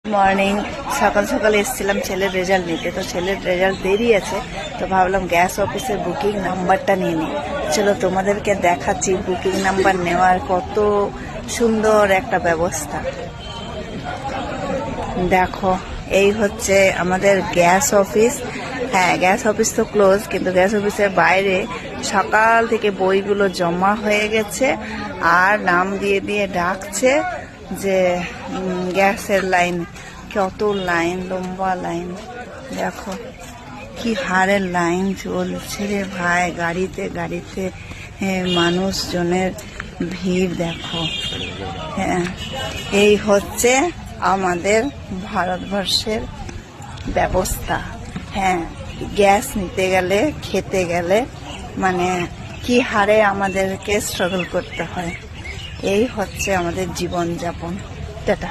Morning সকাল সকালে এসেছিলাম ছেলের রেজাল্ট নিতে। তো ছেলের রেজাল্ট দেরি আছে, তো ভাবলাম গ্যাস অফিসের বুকিং নাম্বারটা নিয়ে নিই। চলো তোমাদেরকে দেখাচ্ছি বুকিং নাম্বার নেওয়ার কত সুন্দর একটা ব্যবস্থা। দেখো, এই হচ্ছে আমাদের গ্যাস অফিস। হ্যাঁ, গ্যাস অফিস তো ক্লোজ, কিন্তু গ্যাস অফিসের বাইরে সকাল থেকে বইগুলো জমা হয়ে গেছে আর নাম দিয়ে দিয়ে ডাকছে যে গ্যাসের লাইন। কত লাইন, লম্বা লাইন। দেখো কি হারের লাইন চলছে রে ভাই, গাড়িতে গাড়িতে মানুষজনের ভিড় দেখো। হ্যাঁ, এই হচ্ছে আমাদের ভারতবর্ষের ব্যবস্থা। হ্যাঁ, গ্যাস নিতে গেলে, খেতে গেলে মানে কি হারে আমাদেরকে স্ট্রাগল করতে হয়। এই হচ্ছে আমাদের জীবনযাপন। টাটা।